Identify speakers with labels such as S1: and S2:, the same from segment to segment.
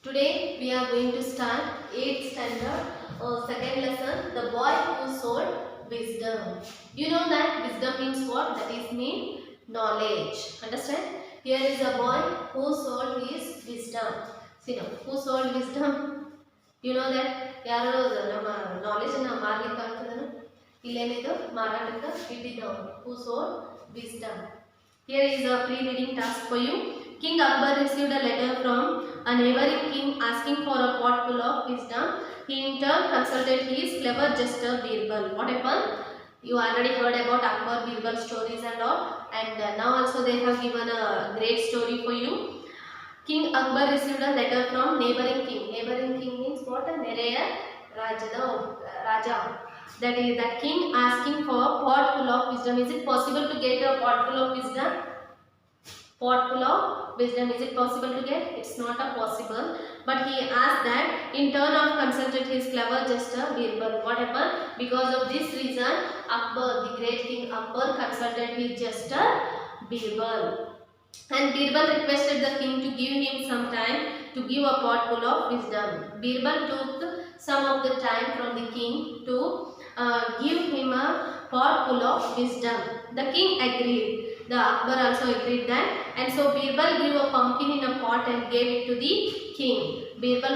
S1: Today we are going to start 8th standard second lesson, the boy who sold wisdom. You know that wisdom means what? That is mean knowledge. Understand? Here is a boy who sold his wisdom. See now, who sold wisdom? You know that ಯಾರು ನಮ್ಮ knowledge ಅನ್ನು ಮಾರಲಿಕ್ಕೆ ಆಗ್ತದನು ಇಲ್ಲೇನಿದು ಮಾರಾಟಕ್ಕೆ ಇಟ್ಟಿದ್ದವನು who sold wisdom. Here is a pre-reading task for you. King Akbar received a letter from a neighboring king asking for a pot full of wisdom. He in turn consulted his clever jester Birbal. What happened? You already heard about Akbar Birbal stories and all, and now also they have given a great story for you. King Akbar received a letter from neighboring king. Neighboring king means what? Nereya Raja. That is that king asking for a pot full of wisdom. Is it possible to get a pot full of wisdom? Pot full of wisdom, is it possible to get? It's not a possible. But he asked that in turn of consulted his clever jester Birbal. What happened? Because of this reason, Akbar, the great king Akbar, consulted his jester Birbal. And Birbal requested the king to give him some time to give a pot full of wisdom. Birbal took some of the time from the king to give him a pot full of wisdom. The king agreed. The Akbar also agreed that, and so Birbal grew a pumpkin in a pot and gave it to the king. Birbal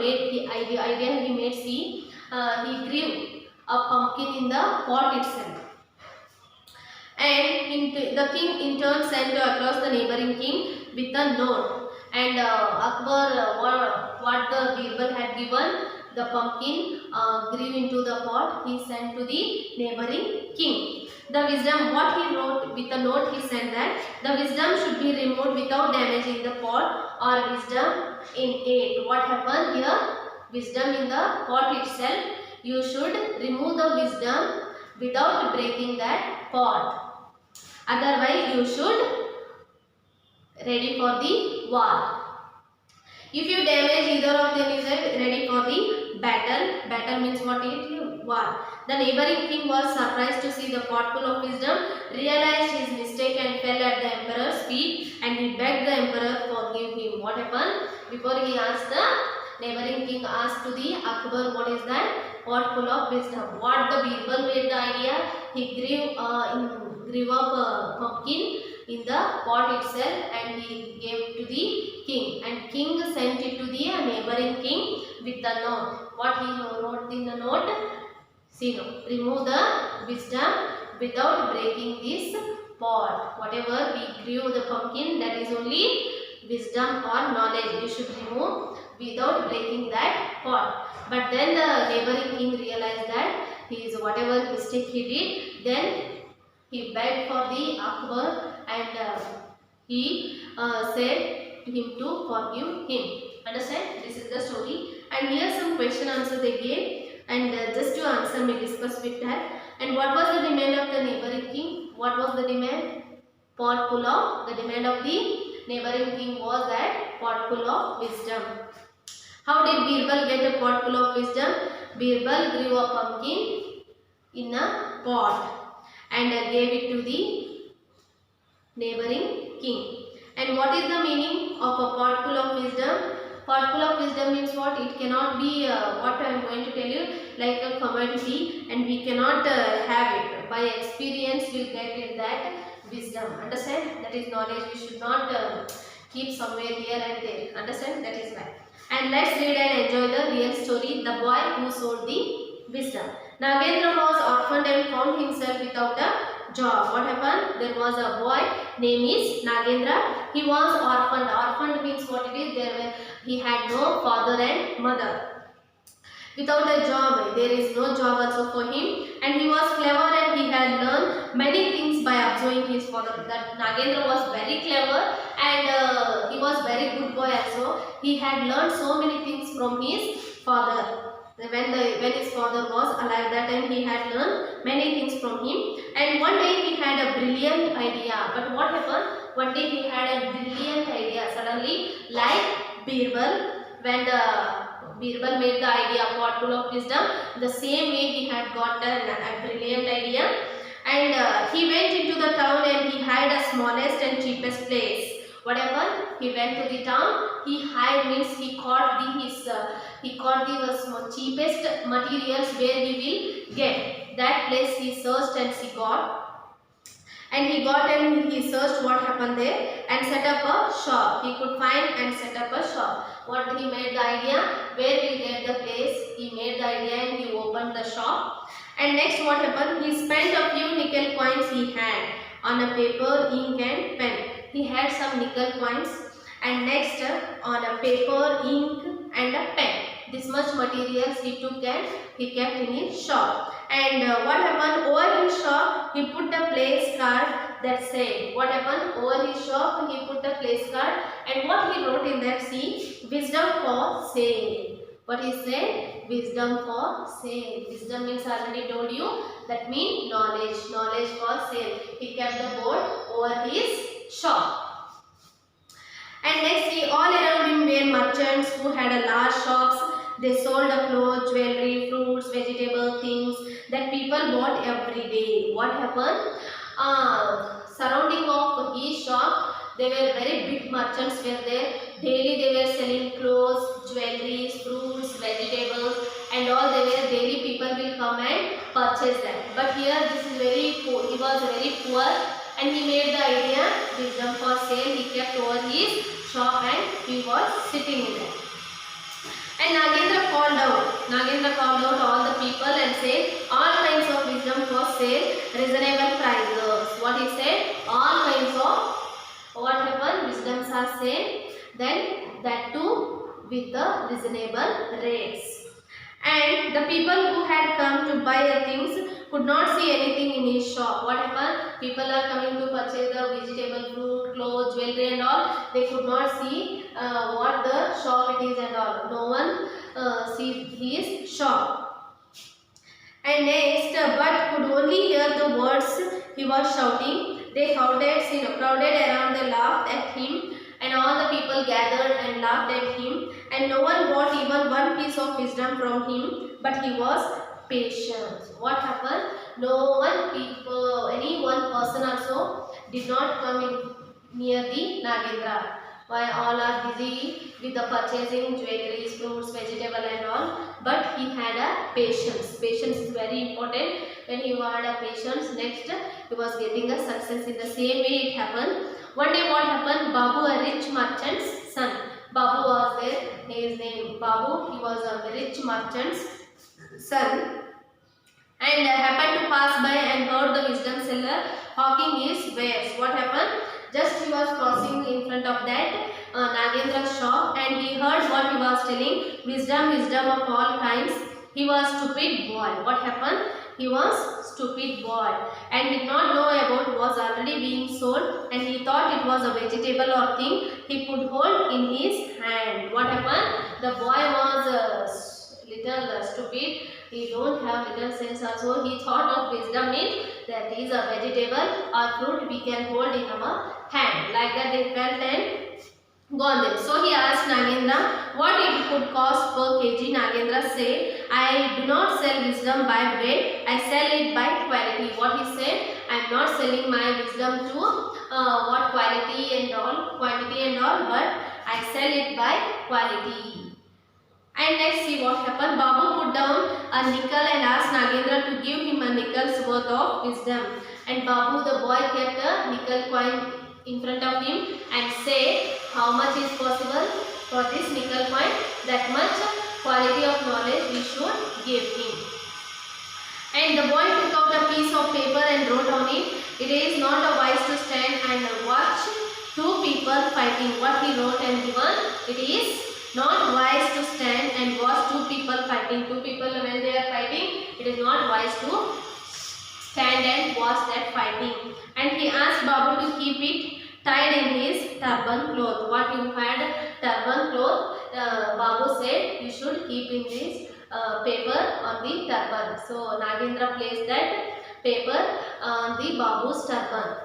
S1: made the idea he made. See, he grew a pumpkin in the pot itself, and the king in turn sent across the neighboring king with a note. And Akbar, what the Birbal had given, the pumpkin grew into the pot. He sent to the neighboring king. The wisdom, what he wrote with a note, he said that the wisdom should be removed without damaging the pot or wisdom in it. What happened here? Wisdom in the pot itself, you should remove the wisdom without breaking that pot. Otherwise, you should ready for the war. If you damage either of them, is ready for the battle. Battle means what? War. The neighboring king was surprised to see the pot full of wisdom, realized his mistake and fell at the emperor's feet, and he begged the emperor to forgive him. What happened? Before he asked, the neighboring king asked to the Akbar, what is that? Pot full of wisdom. What the Birbal made the idea? He grew up a pumpkin in the pot itself and he gave to the king, and king sent it to the neighboring king with a note. What he wrote in the note? See now, remove the wisdom without breaking this pot. Whatever we grew the pumpkin, that is only wisdom or knowledge. You should remove without breaking that pot. But then the neighboring king realized that whatever mistake he did, then he begged for the Akbar and he said to him to forgive him. Understand? This is the story. And here some question answer they gave. And just to answer, we discuss with that. And what was the demand of the neighboring king? What was the demand? Pot full of. The demand of the neighboring king was that pot full of wisdom. How did Birbal get a pot full of wisdom? Birbal grew a pumpkin in a pot and gave it to the neighboring king. And what is the meaning of a pot full of wisdom? Pot full of wisdom means what? It cannot be what I am going to tell you, like a commodity, and we cannot have it. By experience we will get it, that wisdom. Understand? That is knowledge. We should not keep somewhere here and there. Understand? That is why. And let's read and enjoy the real story, the boy who sold the wisdom. Nagendra was orphaned and found himself without a job. What happened? There was a boy, name is Nagendra. He was orphaned. Orphaned means what it is? He had no father and mother. Without a job, there is no job also for him. And he was clever and he had learned many things by observing his father. That Nagendra was very clever and he was very good boy also. He had learned so many things from his father. When his father was alive, that time he had learned many things from him. And one day he had a brilliant idea. But what happened? One day he had a brilliant idea suddenly, like Birbal. When the Birbal made the idea pot full of wisdom, the same way he had got a brilliant idea. And he went into the town and he hired a smallest and cheapest place. What happened? He went to the town. He hired, means he caught the cheapest materials where he will get. That place he searched and he got. And he searched what happened there and set up a shop. He could find and set up a shop. What he made the idea? Where will get the place? He made the idea and he opened the shop. And next what happened? He spent a few nickel coins he had on a paper, ink and pen. He had some nickel coins and next on a paper, ink and a pen. This much materials he took and he kept in his shop. And what happened? Over his shop he put a place card that said, what happened? Over his shop he put a place card, and what he wrote in that? See, wisdom for sale. What he said? Wisdom for sale. Wisdom means, I already told you, that means knowledge. Knowledge for sale. He kept the board over his shop. And next, see, all around him were merchants who had a large shops. They sold clothes, jewelry, fruits, vegetable things that people bought every day. What happened? Surrounding of his shop, there were very big merchants were there. Daily they were selling clothes, jewelry, fruits, vegetables, and all. They were daily people will come and purchase them. But here this is very poor. He was very poor, and he made the idea, wisdom for sale. He kept over his shop and he was sitting in it. And Nagendra called out all the people and said, all kinds of wisdom for sale, reasonable prices. What he said? All kinds of, what happened? Wisdoms are sale, then that too with the reasonable rates. And the people who had come to buy things could not see anything in his shop. What happened? People are coming to purchase the vegetable, fruit, clothes, jewelry and all. They could not see what the shop it is and all. No one sees his shop. And next, but could only hear the words he was shouting. They crowded around, they laughed at him. And all the people gathered and laughed at him. And no one got even one piece of wisdom from him. But he was patient. What happened? No one people, any one person also did not come in near the Nagendra. Why? All are busy with the purchasing jewelry, fruits, vegetable and all. But he had a patience. Patience is very important. When he had a patience, next he was getting a success. In the same way it happened. One day what happened? Babu, a rich merchant's son. Babu was there. His name Babu. He was a rich merchant's son. And happened to pass by and heard the wisdom seller hawking his wares. What happened? Just he was crossing in front of that Nagendra's shop, and he heard what he was telling. Wisdom of all kinds. He was stupid boy. What happened? He was stupid boy and did not know about was already being sold, and he thought it was a vegetable or thing he could hold in his hand. What happened? The boy was little stupid. He don't have little sense also. He thought of wisdom means that is a vegetable or fruit we can hold in our hand. Like that they felt and gone there. So he asked Nagendra what it could cost per kg. Nagendra said, I do not sell wisdom by weight, I sell it by quality. What he said, I am not selling my wisdom to what quality and all, quantity and all, but I sell it by quality. And next see what happened. Babu put down a nickel and asked Nagendra to give him a nickel's worth of wisdom. And Babu, the boy, kept a nickel coin in front of him and said, how much is possible for this nickel coin? That much quality of knowledge we should give him. And the boy took out a piece of paper and wrote on it, it is not wise to stand and watch two people fighting. What he wrote and given, it is not wise to stand and watch two people fighting. Two people when they are fighting, it is not wise to stand and watch that fighting. And he asked Babu to keep it tied in his turban cloth. What you had turban cloth, Babu said you should keep in this paper on the turban. So Nagendra placed that paper on the Babu's turban.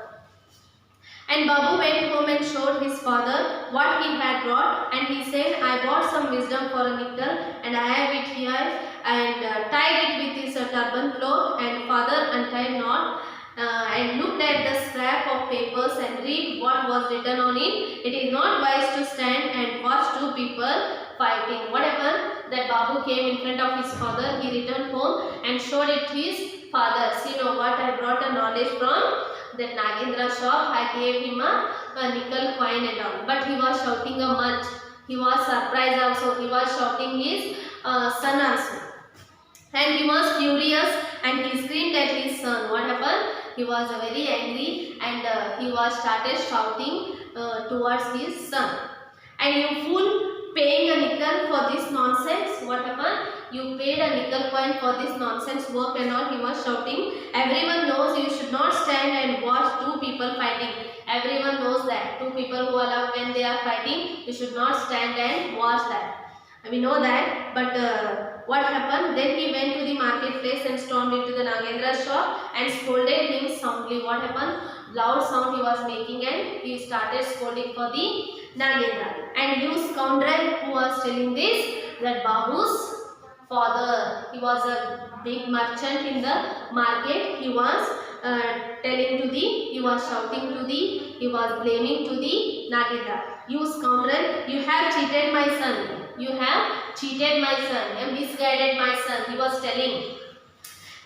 S1: And Babu went home and showed his father what he had brought, and he said, I bought some wisdom for a nickel and I have it here, and tied it with his turban cloth, and father untied knot and looked at the scrap of papers and read what was written on it. It is not wise to stand and watch two people fighting. What happened? That Babu came in front of his father. He returned home and showed it to his father. See now what I brought a knowledge from that Nagendra shop. I gave him a nickel coin and all. But he was shouting a much. He was surprised also. He was shouting his son also. And he was furious and he screamed at his son. What happened? He was very angry and he was started shouting towards his son. And you fool, paying a nickel for this nonsense. What happened? You paid a nickel coin for this nonsense work and all. He was shouting. Everyone knows you should not stand and watch two people fighting. Everyone knows that two people who are when they are fighting, you should not stand and watch that. We know that, but what happened? Then he went to the marketplace and stormed into the Nagendra's shop and scolded him soundly. What happened? Loud sound he was making and he started scolding for the Nagendra. And you scoundrel who was telling this, that Babu's father, he was a big merchant in the market. He was he was shouting to the, he was blaming to the Nagendra. You scoundrel, you have cheated my son. You have cheated my son and misguided my son. He was telling.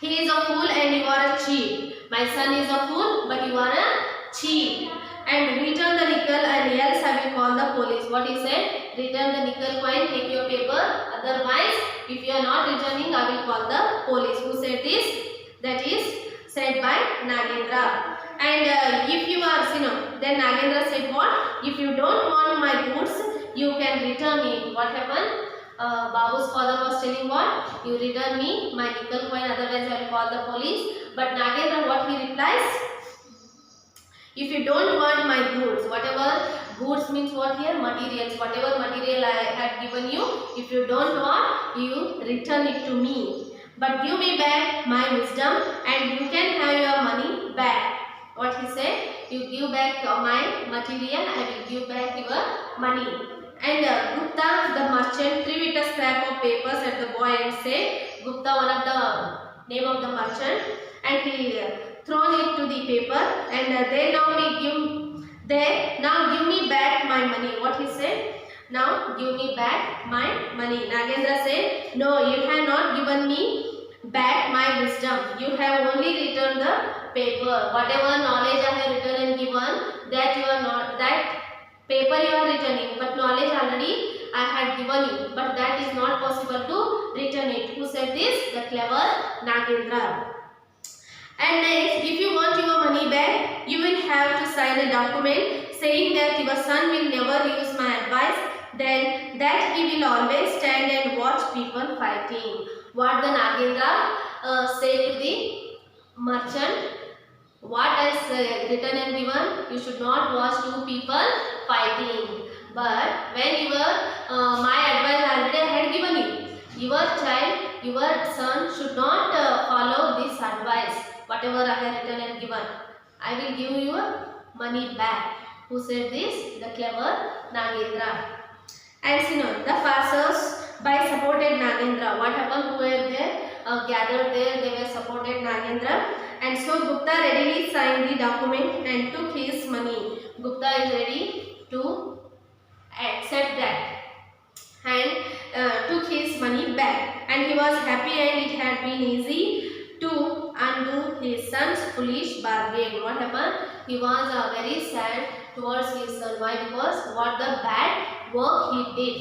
S1: He is a fool and you are a cheat. My son is a fool but you are a cheat. And return the nickel and else I will call the police. What he said? Return the nickel coin, take your paper. Otherwise, if you are not returning, I will call the police. Who said this? That is said by Nagendra. And if you are, then Nagendra said what? If you don't want my goods, you can return it. What happened? Babu's father was telling what? You return me my nickel coin, otherwise I will call the police. But Nagendra, what he replies? If you don't want my goods, whatever goods means what here? Materials. Whatever material I have given you, if you don't want, you return it to me. But give me back my wisdom and you can have your money back. What he said? You give back my material, I will give back your money. And Gupta, the merchant, threw it a scrap of papers at the boy and said, Gupta, one of the name of the merchant, and he thrown it to the paper and now give me back my money. What he said? Now give me back my money. Nagendra said, no, you have not given me back my wisdom. You have only returned the paper. Whatever knowledge I have written and given, that you are not, that paper you are returning, but knowledge already I had given you, but that is not possible to return it. Who said this? The clever Nagendra. And next, if you want your money back, you will have to sign a document saying that your son will never use my advice, then that he will always stand and watch people fighting. What the Nagendra said to the merchant? What is written and given? You should not watch two people fighting. But when my advice already I had given you, your child, your son should not follow this advice. Whatever I have written and given, I will give you money back. Who said this? The clever Nagendra. And the passers-by supported Nagendra. What happened? Who were there? Gathered there, they were supported Nagendra. And so Gupta readily signed the document and took his money. Gupta is ready to accept that and took his money back. And he was happy and it had been easy to undo his son's foolish bargain. What happened? He was very sad towards his son. Why? Because what the bad work he did.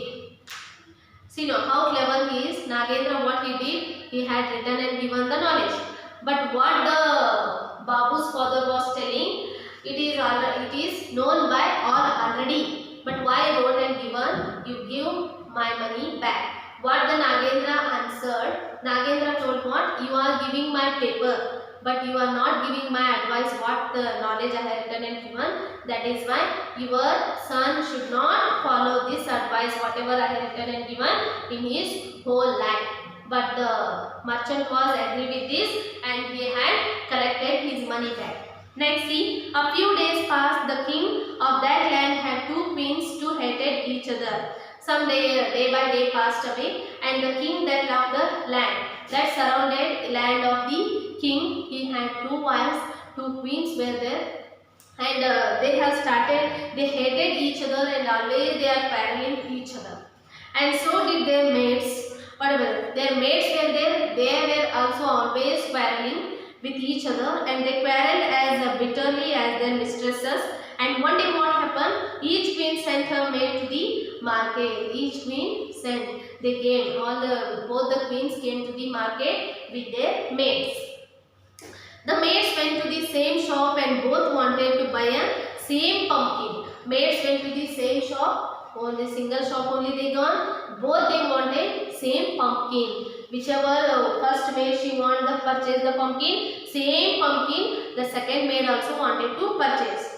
S1: See now how clever he is. Nagendra, what he did? He had written and given the knowledge. But what the Babu's father was telling, it is known by all already. But why wrote and given? You give my money back. What the Nagendra answered? Nagendra told what? You are giving my paper, but you are not giving my advice. What the knowledge I have written and given. That is why your son should not follow this advice. Whatever I have written and given in his whole life. But the merchant was agree with this and he had collected his money back. Next, see, a few days passed. The king of that land had two queens who hated each other. Some day by day passed away, and the king that loved the land that surrounded land of the king, he had two wives two queens were there, and they hated each other, and always they are quarreling each other. And so did their mates. Whatever their mates were there, they were also always quarreling with each other, and they quarreled as bitterly as their mistresses. And one day what happened? Each queen sent her maid to the market. Each queen sent. They came. Both the queens came to the market with their maids. The maids went to the same shop and both wanted to buy a same pumpkin. Maids went to the same shop. Only single shop only they gone. Both they wanted same pumpkin. Whichever first maid she wanted to purchase the pumpkin, same pumpkin the second maid also wanted to purchase.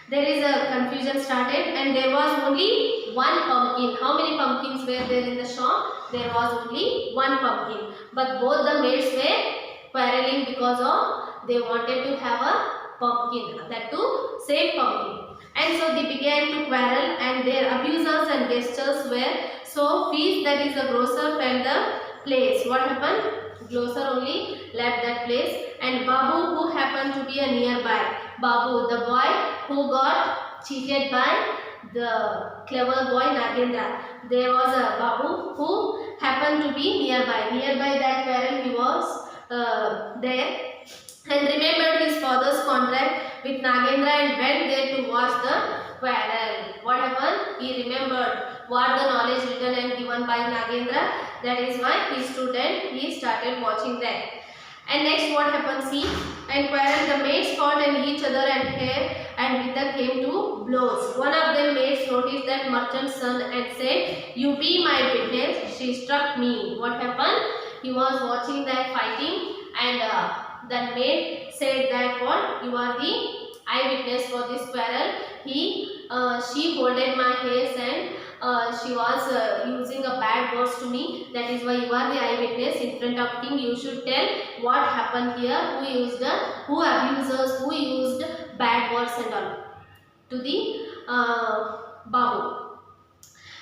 S1: There is a confusion started, and there was only one pumpkin. How many pumpkins were there in the shop? There was only one pumpkin. But both the maids were quarreling because of they wanted to have a pumpkin, that too same pumpkin. And so they began to quarrel, and their abusers and gestures were so fierce that is the grocer felt the place. What happened? Grocer only left that place, and Babu, who happened to be a nearby. Babu, the boy who got cheated by the clever boy Nagendra. There was a Babu who happened to be nearby. Nearby that quarrel he was there, and remembered his father's contract with Nagendra and went there to watch the quarrel. What happened? He remembered what the knowledge written and given by Nagendra. That is why he stood and he started watching that. And next what happened? See, and quarrel, the maids fought and each other, and hair and wither came to blows. One of them maids noticed that merchant's son and said, "You be my witness, she struck me." What happened? He was watching that fighting, and the maid said that what? You are the eyewitness for this quarrel. She holded my hairs, and she was using a bad words to me. That is why you are the eyewitness in front of king. You should tell what happened here, who abusers, who used bad words and all to the Babu.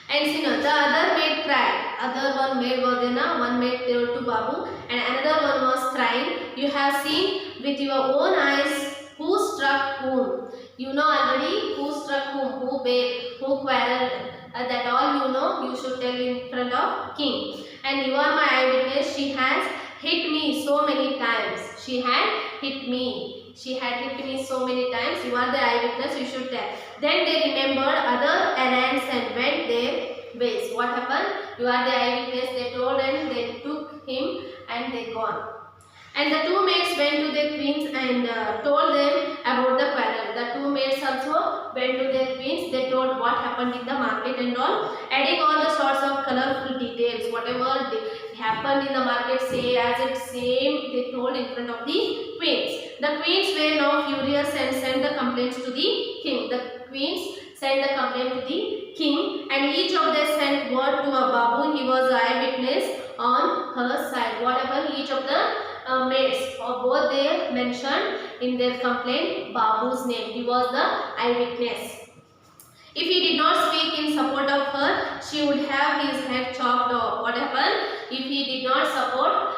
S1: And see now, the other maid cried. Other one maid was there, one maid told to Babu, and another one was crying. You have seen with your own eyes who struck whom. You know already who struck whom, who bathed, who quarreled. That all you know, you should tell in front of king. And you are my eyewitness. She has hit me so many times. She had hit me. She had hit me so many times. You are the eyewitness. You should tell. Then they remembered other errands and went their ways. What happened? You are the eyewitness. They told, and they took him and they gone. And the two maids went to their queens and told them about the quarrel. The two maids also went to their queens. They told what happened in the market and all, adding all the sorts of colorful details. Whatever happened in the market, say as it same, they told in front of the queens. The queens were now furious and sent the complaints to the king. The queens sent the complaint to the king, and each of them sent word to a Babu. He was the eyewitness on her side. What happened? Each of the maids or both they mentioned in their complaint Babu's name. He was the eyewitness. If he did not speak in support of her, she would have his head chopped off. What happened? If he did not support,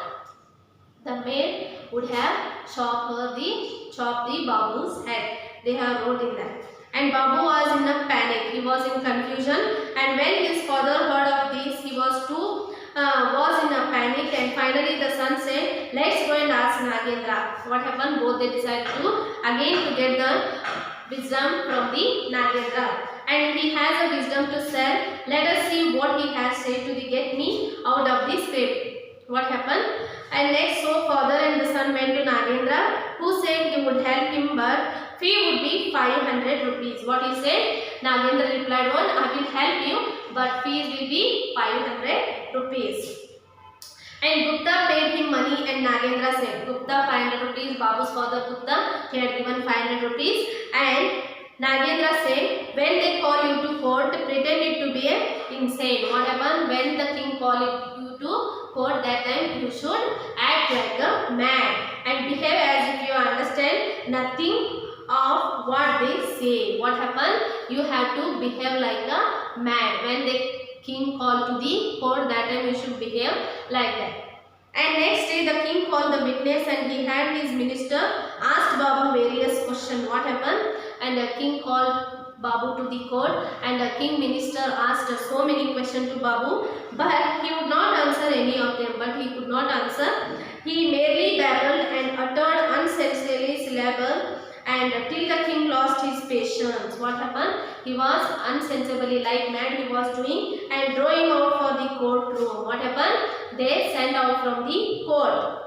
S1: the maid would have chopped the Babu's head. They have wrote in that. And Babu was in a panic. He was in confusion. And when his father heard of this, he was in a panic, and finally the son said, "Let's go and ask Nagendra." What happened? Both they decided to get the wisdom from the Nagendra, and he has a wisdom to say. Let us see what he has said to get me out of this fate. What happened? And next, so father and the son went to Nagendra, who said he would help him, but fee would be 500 rupees. What he said? Nagendra replied, "I will help you, but fees will be 500 rupees. And Gupta paid him money, and Nagendra said, Gupta 500 rupees, Babu's father Gupta, he had given 500 rupees. And Nagendra said, when they call you to court, pretend it to be insane. What happened? When the king called you to court, that time you should act like a man and behave as if you understand nothing of what they say. What happened? You have to behave like a man. When the king called to the court, that time you should behave like that. And next day the king called the witness and he had his minister asked Babu various questions. What happened? And the king called Babu to the court and the king minister asked so many questions to Babu, but he would not answer any of them. But he could not answer. He merely babbled and uttered unsensibly syllable, and till the king lost his patience. What happened? He was unsensibly like mad he was doing and drawing out for the courtroom. What happened? They sent out from the court.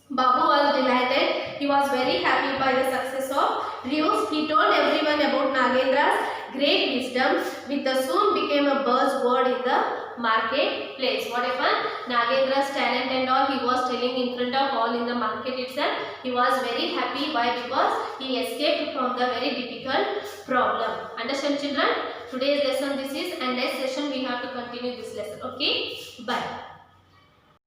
S1: Babu was delighted. He was very happy by the success of Rios. He told everyone about Nagendra's great wisdom, which soon became a buzzword in the marketplace. What happened? Nagendra's talent and all he was telling in front of all in the market itself. He was very happy. Why? Because he escaped from the very difficult problem. Understand, children? Today's lesson this is, and next session we have to continue this lesson. Okay? Bye.